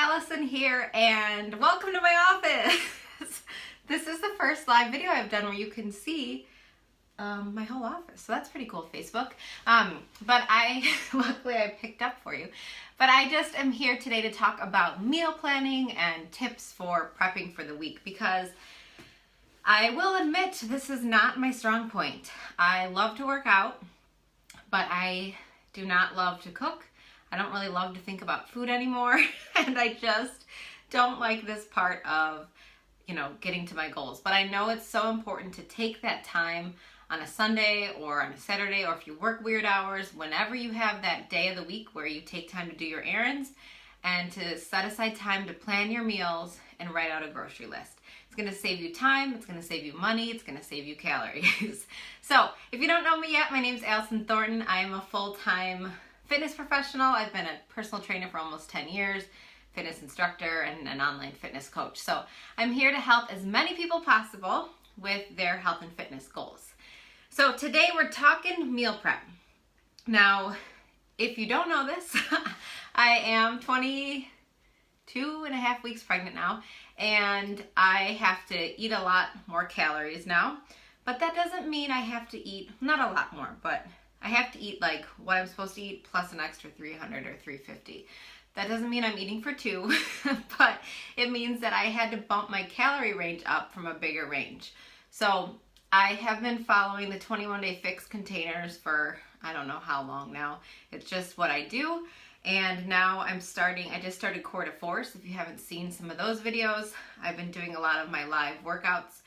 Allison here, and welcome to my office. This is the first live video I've done where you can see my whole office, so that's pretty cool, Facebook. But luckily I picked up for you. But I just am here today to talk about meal planning and tips for prepping for the week, because I will admit this is not my strong point. I love to work out, but I do not love to cook. I don't really love to think about food anymore, and I just don't like this part of, getting to my goals. But I know it's so important to take that time on a Sunday or on a Saturday, or if you work weird hours, whenever you have that day of the week where you take time to do your errands, and to set aside time to plan your meals and write out a grocery list. It's going to save you time, it's going to save you money, it's going to save you calories. So, if you don't know me yet, my name is Allison Thornton. I am a full-time fitness professional. I've been a personal trainer for almost 10 years, fitness instructor, and an online fitness coach. So I'm here to help as many people possible with their health and fitness goals. So today we're talking meal prep. Now, if you don't know this, I am 22 and a half weeks pregnant now, and I have to eat a lot more calories now. But that doesn't mean I have to eat, not a lot more, but I have to eat like what I'm supposed to eat plus an extra 300 or 350. That doesn't mean I'm eating for two, but it means that I had to bump my calorie range up from a bigger range. So I have been following the 21-day fix containers for I don't know how long now. It's just what I do. And now I just started Core de Force. If you haven't seen some of those videos, I've been doing a lot of my live workouts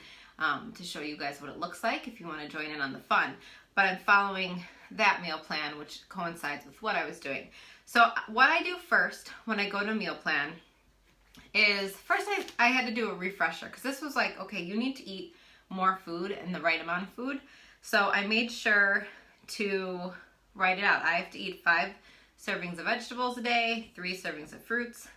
to show you guys what it looks like if you want to join in on the fun. But I'm following that meal plan, which coincides with what I was doing. So what I do first when I go to meal plan is, first I had to do a refresher, because this was like, okay, you need to eat more food and the right amount of food. So I made sure to write it out. I have to eat 5 servings of vegetables a day, 3 servings of fruits,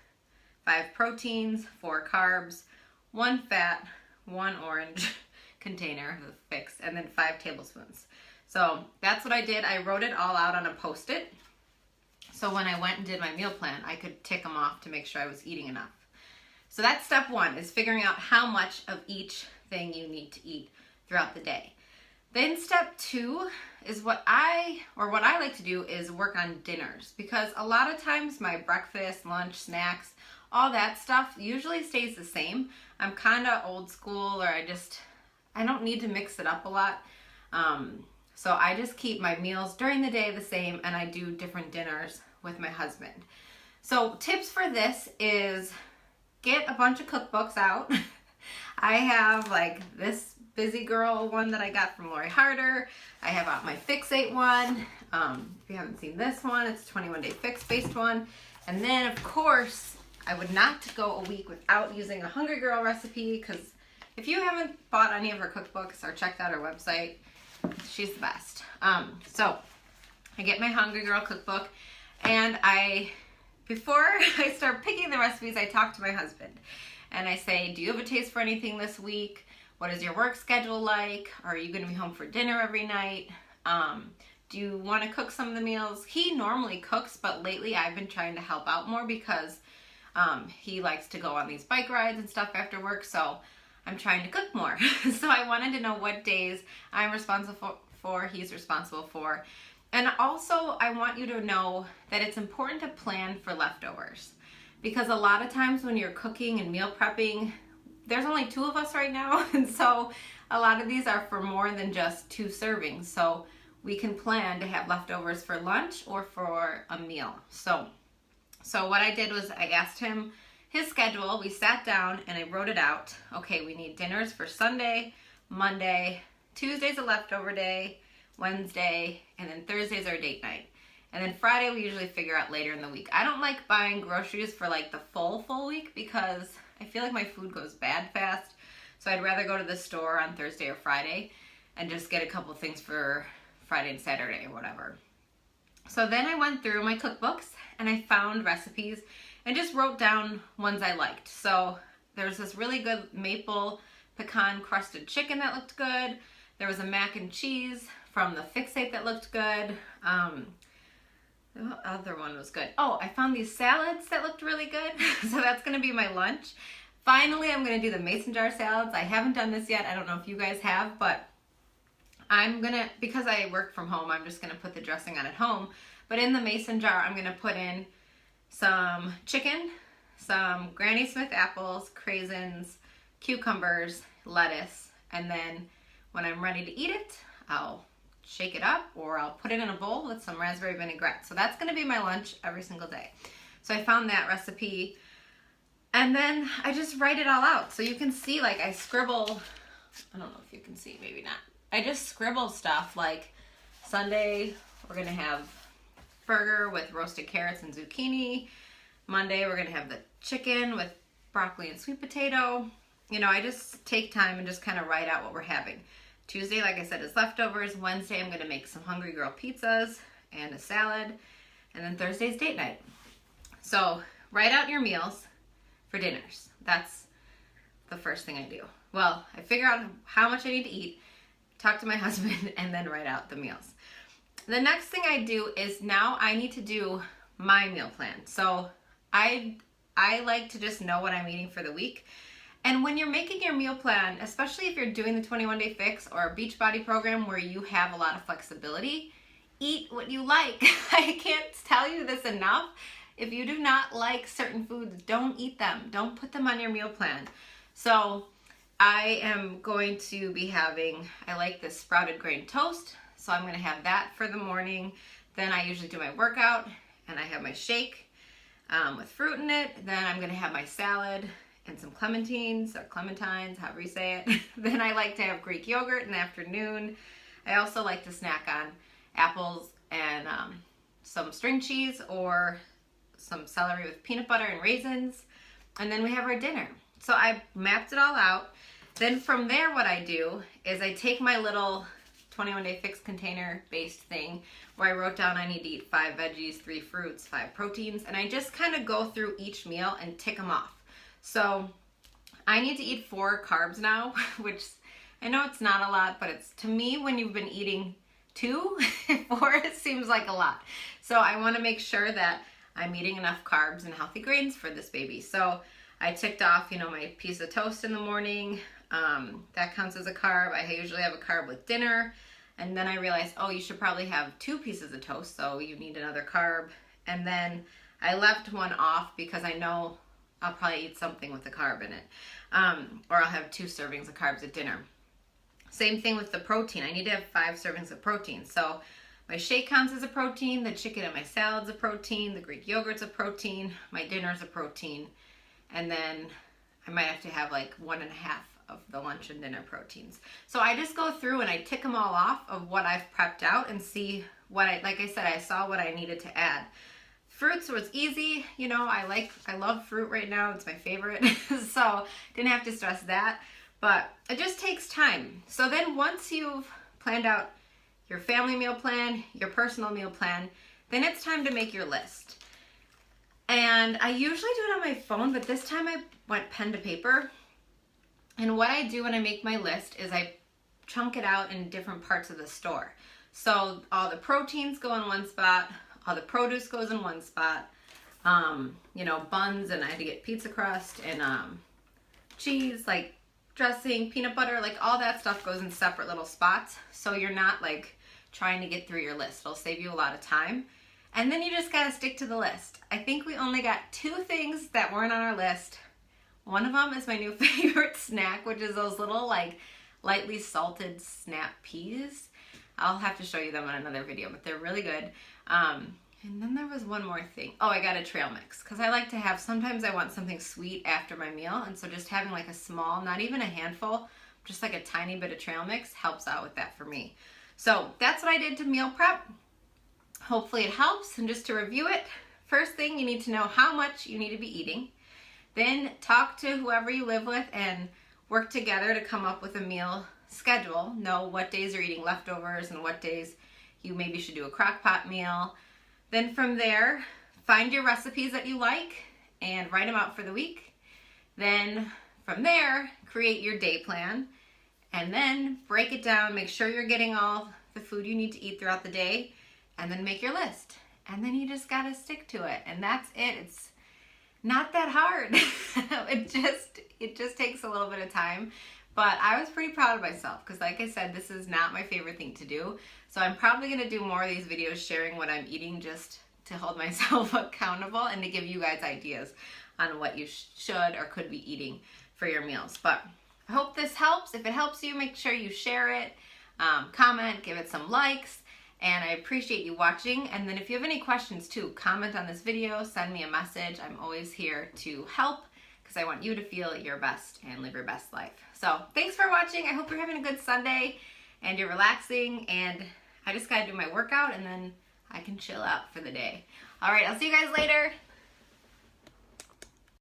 5 proteins, 4 carbs, 1 fat, 1 orange container of fix, and then 5 tablespoons. So that's what I did. I wrote it all out on a Post-it. So when I went and did my meal plan, I could tick them off to make sure I was eating enough. So that's step 1, is figuring out how much of each thing you need to eat throughout the day. Then step 2 is what I like to do is work on dinners, because a lot of times my breakfast, lunch, snacks, all that stuff usually stays the same. I'm kind of old school, or I don't need to mix it up a lot. So I just keep my meals during the day the same, and I do different dinners with my husband. So tips for this is get a bunch of cookbooks out. I have like this Busy Girl one that I got from Lori Harder. I have out my Fixate one. If you haven't seen this one, it's a 21-day fix based one. And then of course, I would not go a week without using a Hungry Girl recipe, because if you haven't bought any of her cookbooks or checked out her website, she's the best. So I get my Hungry Girl cookbook, and before I start picking the recipes, I talk to my husband and I say, do you have a taste for anything this week? What is your work schedule like? Are you going to be home for dinner every night? Do you want to cook some of the meals? He normally cooks, but lately I've been trying to help out more, because he likes to go on these bike rides and stuff after work, so I'm trying to cook more. So I wanted to know what days I'm responsible for, he's responsible for. And also I want you to know that it's important to plan for leftovers, because a lot of times when you're cooking and meal prepping, there's only 2 of us right now, and so a lot of these are for more than just 2 servings. So we can plan to have leftovers for lunch or for a meal. So what I did was I asked him his schedule. We sat down and I wrote it out. Okay, we need dinners for Sunday, Monday, Tuesday's a leftover day, Wednesday, and then Thursday's our date night. And then Friday we usually figure out later in the week. I don't like buying groceries for like the full week, because I feel like my food goes bad fast. So I'd rather go to the store on Thursday or Friday and just get a couple things for Friday and Saturday or whatever. So then I went through my cookbooks and I found recipes and just wrote down ones I liked. So there's this really good maple pecan crusted chicken that looked good. There was a mac and cheese from the Fixate that looked good. The other one was good. Oh, I found these salads that looked really good. So that's going to be my lunch. Finally, I'm going to do the mason jar salads. I haven't done this yet. I don't know if you guys have, but I'm going to, because I work from home, I'm just going to put the dressing on at home. But in the mason jar, I'm going to put in some chicken, some Granny Smith apples, craisins, cucumbers, lettuce, and then when I'm ready to eat it, I'll shake it up or I'll put it in a bowl with some raspberry vinaigrette. So that's going to be my lunch every single day. So I found that recipe and then I just write it all out. So you can see, like, I scribble, I don't know if you can see, maybe not. I just scribble stuff like Sunday we're going to have burger with roasted carrots and zucchini. Monday we're going to have the chicken with broccoli and sweet potato. You know, I just take time and just kind of write out what we're having. Tuesday, like I said, is leftovers. Wednesday, I'm going to make some Hungry Girl pizzas and a salad. And then Thursday's date night. So write out your meals for dinners. That's the first thing I do. Well, I figure out how much I need to eat, talk to my husband, and then write out the meals. The next thing I do is now I need to do my meal plan. So I like to just know what I'm eating for the week. And when you're making your meal plan, especially if you're doing the 21-day fix or a Beachbody program where you have a lot of flexibility, eat what you like. I can't tell you this enough. If you do not like certain foods, don't eat them. Don't put them on your meal plan. So I am going to be having, I like this sprouted grain toast. So I'm going to have that for the morning. Then I usually do my workout and I have my shake with fruit in it. Then I'm going to have my salad and some clementines or clementines, however you say it. Then I like to have Greek yogurt in the afternoon. I also like to snack on apples and some string cheese or some celery with peanut butter and raisins. And then we have our dinner. So I mapped it all out. Then from there, what I do is I take my little 21-day fix container based thing where I wrote down I need to eat 5 veggies, 3 fruits, 5 proteins, and I just kind of go through each meal and tick them off. So I need to eat 4 carbs now, which I know it's not a lot, but it's, to me, when you've been eating 2, 4, it seems like a lot. So I want to make sure that I'm eating enough carbs and healthy grains for this baby. So I ticked off, you know, my piece of toast in the morning. That counts as a carb. I usually have a carb with dinner. And then I realized, oh, you should probably have 2 pieces of toast, so you need another carb. And then I left one off because I know I'll probably eat something with a carb in it. Or I'll have 2 servings of carbs at dinner. Same thing with the protein. I need to have 5 servings of protein. So my shake counts as a protein, the chicken and my salad's a protein, the Greek yogurt's a protein, my dinner's a protein, and then I might have to have like 1.5 of the lunch and dinner proteins. So I just go through and I tick them all off of what I've prepped out and see what like I said, I saw what I needed to add. Fruits was easy, you know, I love fruit right now, it's my favorite, so didn't have to stress that, but it just takes time. So then once you've planned out your family meal plan, your personal meal plan, then it's time to make your list. And I usually do it on my phone, but this time I went pen to paper. And what I do when I make my list is I chunk it out in different parts of the store. So all the proteins go in one spot, all the produce goes in one spot, you know, buns, and I had to get pizza crust and cheese, like dressing, peanut butter, like all that stuff goes in separate little spots. So you're not like trying to get through your list. It'll save you a lot of time. And then you just gotta stick to the list. I think we only got 2 things that weren't on our list. One of them is my new favorite snack, which is those little like lightly salted snap peas. I'll have to show you them in another video, but they're really good. And then there was one more thing. Oh, I got a trail mix because I like to have, sometimes I want something sweet after my meal. And so just having like a small, not even a handful, just like a tiny bit of trail mix helps out with that for me. So that's what I did to meal prep. Hopefully it helps. And just to review it, first thing, you need to know how much you need to be eating. Then talk to whoever you live with and work together to come up with a meal schedule. Know what days you're eating leftovers and what days you maybe should do a crock pot meal. Then from there, find your recipes that you like and write them out for the week. Then from there, create your day plan and then break it down. Make sure you're getting all the food you need to eat throughout the day and then make your list. and then you just gotta stick to it, and that's it. It's not that hard. It just takes a little bit of time, but I was pretty proud of myself because, like I said, this is not my favorite thing to do. So I'm probably gonna do more of these videos sharing what I'm eating, just to hold myself accountable and to give you guys ideas on what you should or could be eating for your meals. But I hope this helps. If it helps you, make sure you share it, comment, give it some likes, and I appreciate you watching. And then if you have any questions too, comment on this video, send me a message. I'm always here to help because I want you to feel your best and live your best life. So thanks for watching. I hope you're having a good Sunday and you're relaxing, and I just gotta do my workout and then I can chill out for the day. All right, I'll see you guys later.